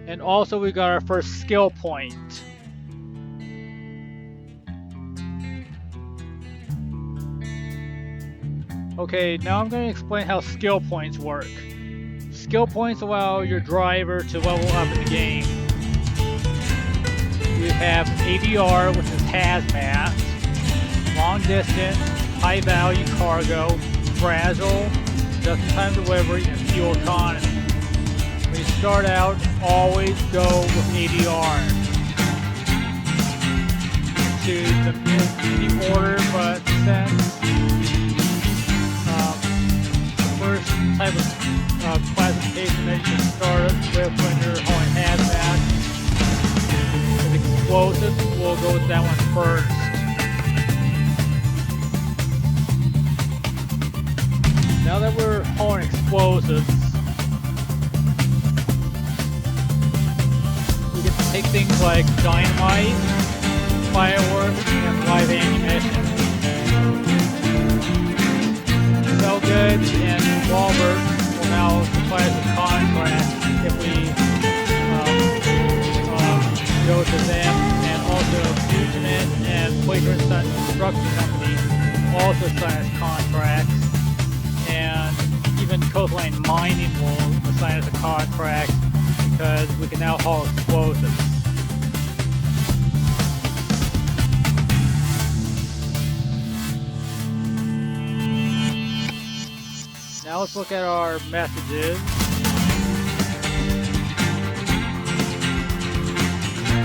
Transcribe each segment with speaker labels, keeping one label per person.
Speaker 1: And also we got our first skill point. Okay, now I'm going to explain how skill points work. Skill points allow your driver to level up in the game. You have ADR, which is hazmat, long distance, high value cargo, fragile, just-in-time delivery, and fuel economy. When you start out, always go with ADR. Choose the order, but since first type of classification that you can start with when you're hauling hazmat is explosive. We'll go with that one first. Now that we're hauling explosives, we get to take things like dynamite, fireworks, and live ammunition. Sell goods and Walbert will now supply us a contract if we go to them, and also Fuginet and Plasser Construction Company also sign us contracts, and even Coastline Mining will assign us a contract because we can now haul explosives. Now let's look at our messages.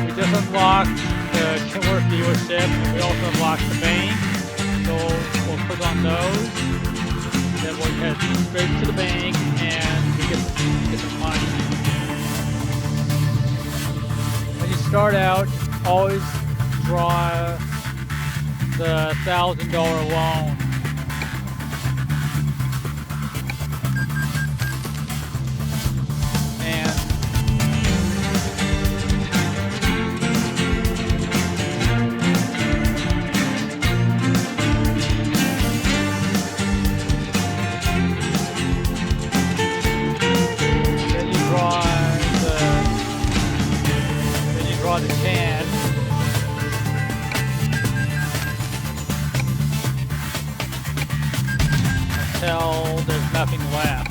Speaker 1: We just unlocked the Kenworth dealership, and we also unlocked the bank. So we'll click on those. Then we'll head straight to the bank and we get some money. When you start out, always draw the $1,000 loan. The can until there's nothing left.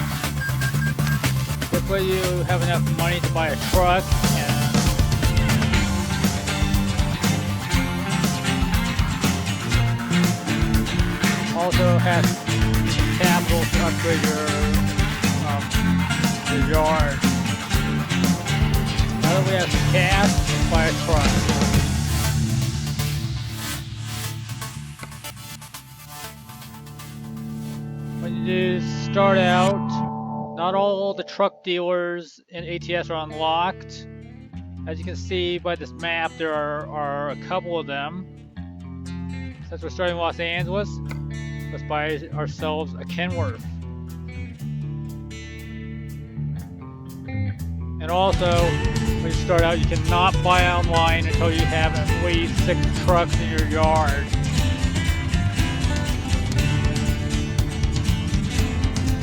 Speaker 1: This way you have enough money to buy a truck and also has capital to upgrade your yard. Now that we have some cash, buy a truck. When you start out, not all the truck dealers in ATS are unlocked. As you can see by this map, there are a couple of them. Since we're starting in Los Angeles, let's buy ourselves a Kenworth. And also, when you start out, you cannot buy online until you have at least 6 trucks in your yard.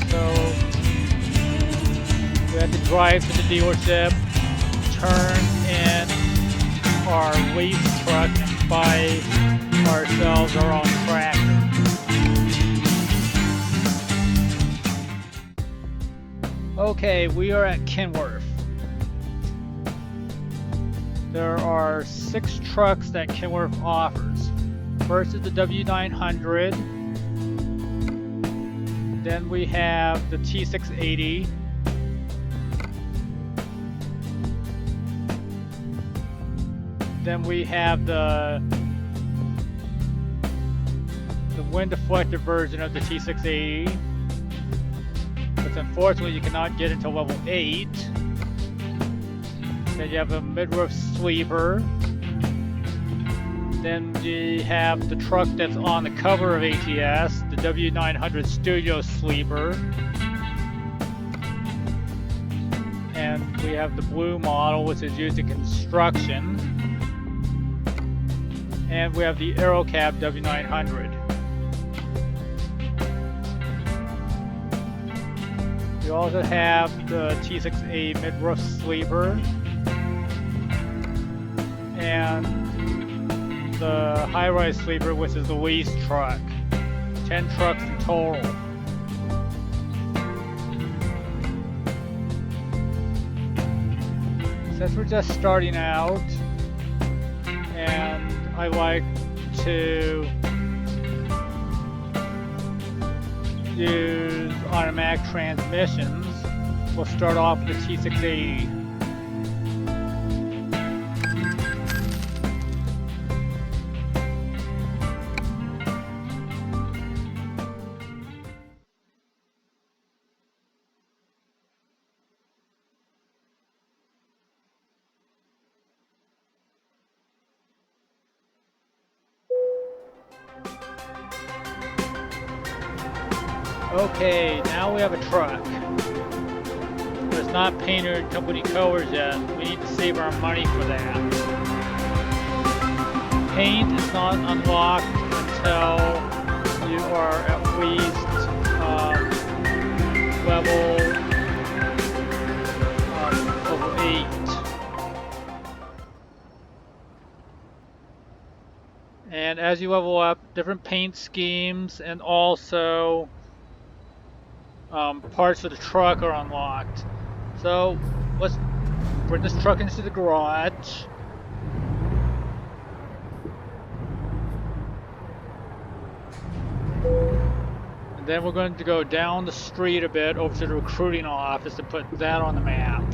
Speaker 1: So, we have to drive to the dealership, turn in our lease truck, and buy ourselves our own tractor. Okay, we are at Kenworth. There are 6 trucks that Kenworth offers. First is the W900. Then we have the T680. Then we have the wind deflector version of the T680. But unfortunately you cannot get into level 8. Then you have a midroof sweeper. Then you have the truck that's on the cover of ATS, the W900 Studio Sleeper. And we have the blue model, which is used in construction. And we have the AeroCab W900. We also have the T6A midroof sleeper. and the high-rise sleeper, which is the lease truck. 10 trucks in total. Since we're just starting out, and I like to use automatic transmissions, we'll start off with the T680. Okay, now we have a truck. But it's not painted company colors yet. We need to save our money for that. Paint is not unlocked until you are at least level 8. And as you level up, different paint schemes and also parts of the truck are unlocked. So let's bring this truck into the garage. And then we're going to go down the street a bit over to the recruiting office to put that on the map.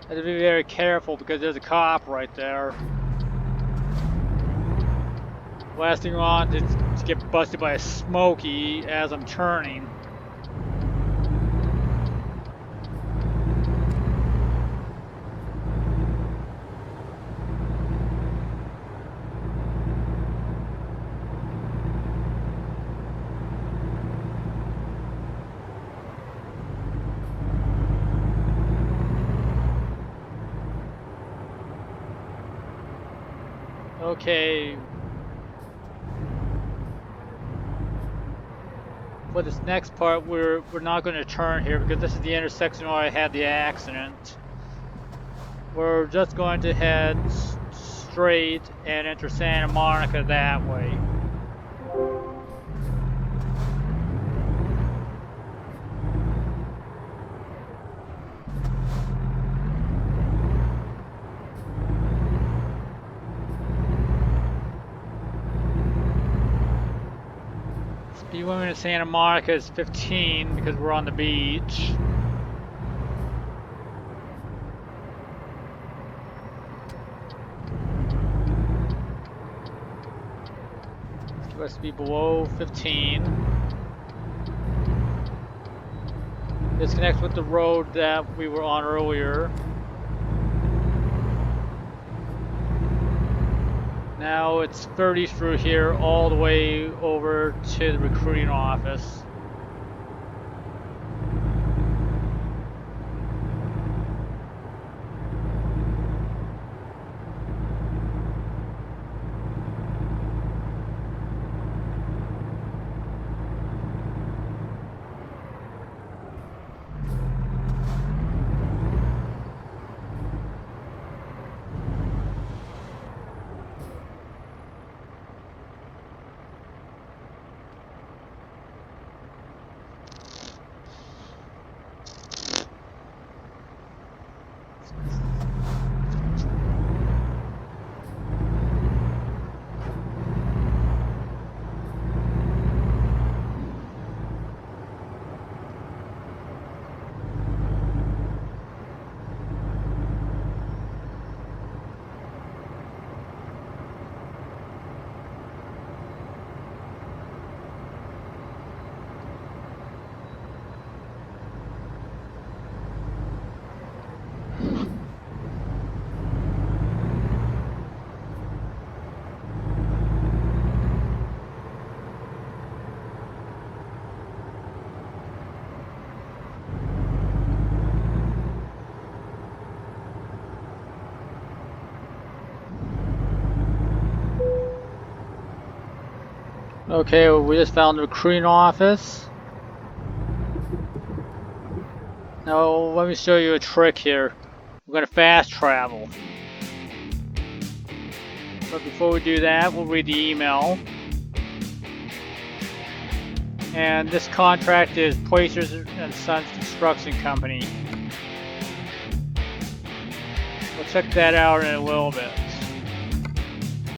Speaker 1: Have to be very careful because there's a cop right there. Last thing I want is to get busted by a Smokey as I'm turning. Okay. For this next part, we're not going to turn here because this is the intersection where I had the accident. We're just going to head straight and enter Santa Monica that way. Speed limit in Santa Monica is 15 because we're on the beach. Let's be below 15. This connects with the road that we were on earlier. Now it's 30 through here all the way over to the recruiting office. Okay, well, we just found the recruiting office. Now let me show you a trick here. We're gonna fast travel. But before we do that, we'll read the email. And this contract is Plasser and Sons Construction Company. We'll check that out in a little bit.